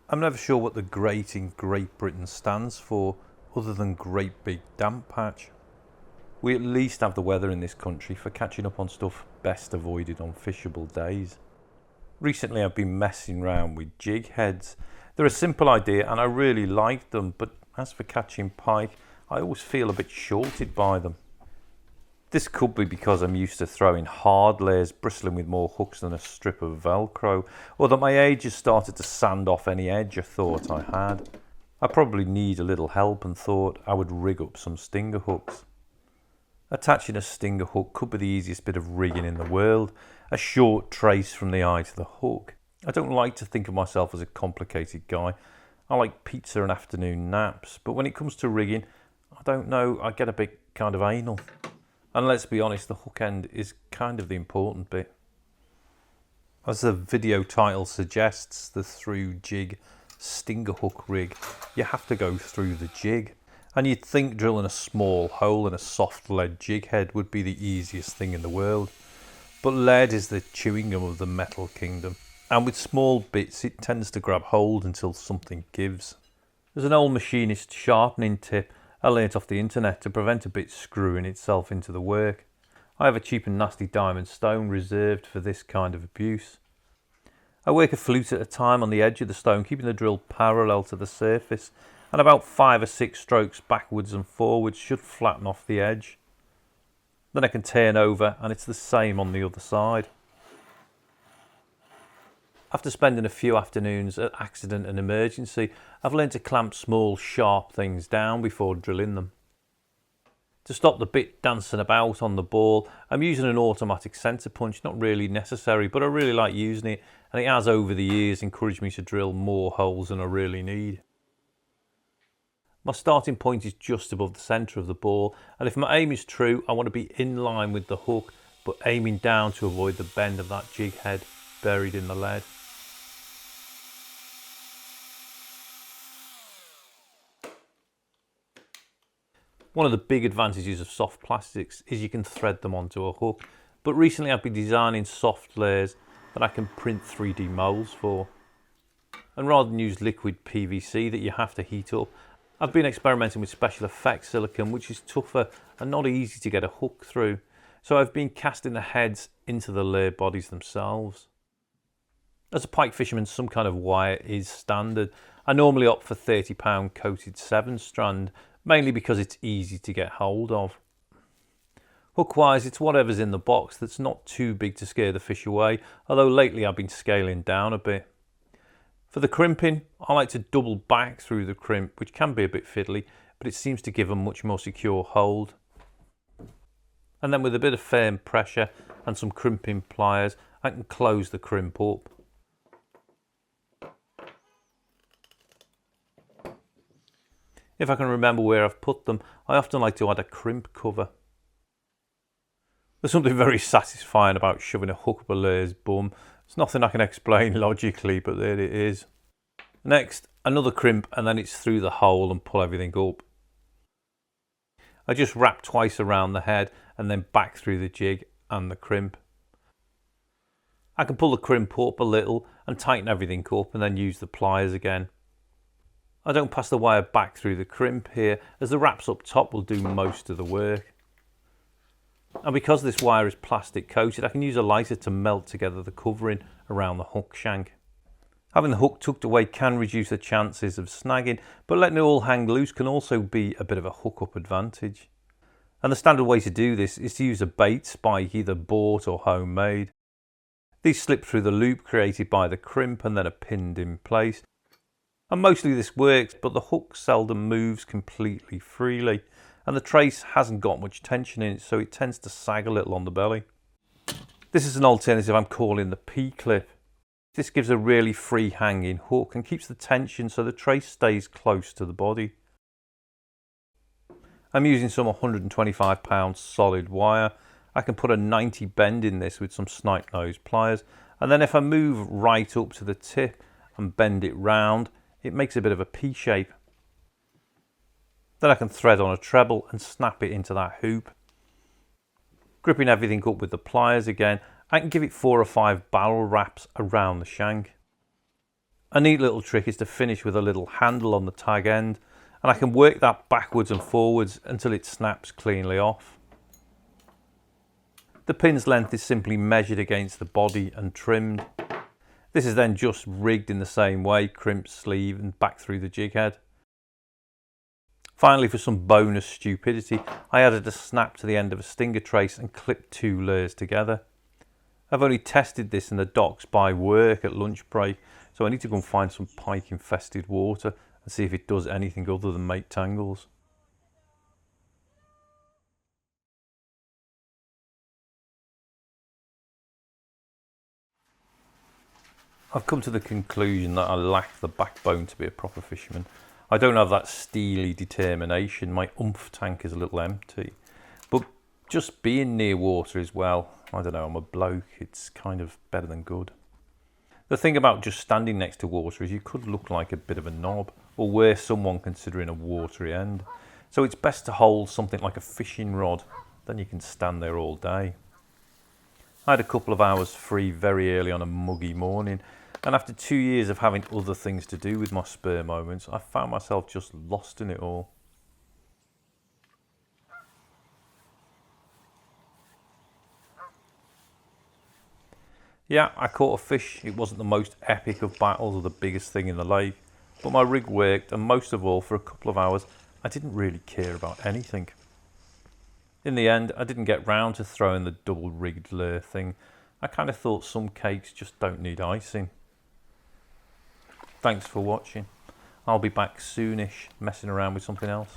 I'm never sure what the great in Great Britain stands for, other than Great Big Damp Patch. We at least have the weather in this country for catching up on stuff best avoided on fishable days. Recently I've been messing around with jig heads. They're a simple idea and I really like them, but as for catching pike, I always feel a bit shorted by them. This could be because I'm used to throwing hard layers bristling with more hooks than a strip of Velcro, or that my age has started to sand off any edge I thought I had. I probably need a little help and thought I would rig up some stinger hooks. Attaching a stinger hook could be the easiest bit of rigging in the world, a short trace from the eye to the hook. I don't like to think of myself as a complicated guy. I like pizza and afternoon naps, but when it comes to rigging, I don't know, I get a bit kind of anal. And let's be honest, the hook end is kind of the important bit. As the video title suggests, the through jig stinger hook rig, you have to go through the jig. And you'd think drilling a small hole in a soft lead jig head would be the easiest thing in the world. But lead is the chewing gum of the metal kingdom. And with small bits, it tends to grab hold until something gives. There's an old machinist sharpening tip I learnt off the internet to prevent a bit screwing itself into the work. I have a cheap and nasty diamond stone reserved for this kind of abuse. I work a flute at a time on the edge of the stone, keeping the drill parallel to the surface, and about 5 or 6 strokes backwards and forwards should flatten off the edge. Then I can turn over and it's the same on the other side. After spending a few afternoons at accident and emergency, I've learned to clamp small sharp things down before drilling them. To stop the bit dancing about on the ball, I'm using an automatic centre punch, not really necessary, but I really like using it, and it has over the years encouraged me to drill more holes than I really need. My starting point is just above the centre of the ball, and if my aim is true, I want to be in line with the hook, but aiming down to avoid the bend of that jig head buried in the lead. One of the big advantages of soft plastics is you can thread them onto a hook, but recently I've been designing soft layers that I can print 3D molds for. And rather than use liquid PVC that you have to heat up, I've been experimenting with special effects silicone, which is tougher and not easy to get a hook through. So I've been casting the heads into the layer bodies themselves. As a pike fisherman, some kind of wire is standard. I normally opt for £30 coated 7 strand, mainly because it's easy to get hold of. Hook-wise, it's whatever's in the box that's not too big to scare the fish away, although lately I've been scaling down a bit. For the crimping, I like to double back through the crimp, which can be a bit fiddly, but it seems to give a much more secure hold. And then with a bit of firm pressure and some crimping pliers, I can close the crimp up. If I can remember where I've put them, I often like to add a crimp cover. There's something very satisfying about shoving a hook up a layer's bum. It's nothing I can explain logically, but there it is. Next, another crimp, and then it's through the hole and pull everything up. I just wrap twice around the head and then back through the jig and the crimp. I can pull the crimp up a little and tighten everything up and then use the pliers again. I don't pass the wire back through the crimp here, as the wraps up top will do most of the work. And because this wire is plastic coated, I can use a lighter to melt together the covering around the hook shank. Having the hook tucked away can reduce the chances of snagging, but letting it all hang loose can also be a bit of a hook up advantage. And the standard way to do this is to use a bait spike, either bought or homemade. These slip through the loop created by the crimp and then are pinned in place. And mostly this works, but the hook seldom moves completely freely, and the trace hasn't got much tension in it, so it tends to sag a little on the belly. This is an alternative I'm calling the P-clip. This gives a really free hanging hook and keeps the tension so the trace stays close to the body. I'm using some 125 solid wire. I can put a 90 bend in this with some snipe nose pliers, and then if I move right up to the tip and bend it round, it makes a bit of a P shape. Then I can thread on a treble and snap it into that hoop. Gripping everything up with the pliers again, I can give it 4 or 5 barrel wraps around the shank. A neat little trick is to finish with a little handle on the tag end, and I can work that backwards and forwards until it snaps cleanly off. The pin's length is simply measured against the body and trimmed. This is then just rigged in the same way, crimp, sleeve and back through the jig head. Finally, for some bonus stupidity, I added a snap to the end of a stinger trace and clipped 2 layers together. I've only tested this in the docks by work at lunch break, so I need to go and find some pike infested water and see if it does anything other than make tangles. I've come to the conclusion that I lack the backbone to be a proper fisherman. I don't have that steely determination, my oomph tank is a little empty. But just being near water is, well, I don't know, I'm a bloke, it's kind of better than good. The thing about just standing next to water is you could look like a bit of a knob, or worse, someone considering a watery end. So it's best to hold something like a fishing rod, then you can stand there all day. I had a couple of hours free very early on a muggy morning, and after 2 years of having other things to do with my spare moments, I found myself just lost in it all. Yeah, I caught a fish. It wasn't the most epic of battles or the biggest thing in the lake, but my rig worked, and most of all, for a couple of hours, I didn't really care about anything. In the end, I didn't get round to throwing the double rigged lure thing. I kind of thought some cakes just don't need icing. Thanks for watching. I'll be back soonish, messing around with something else.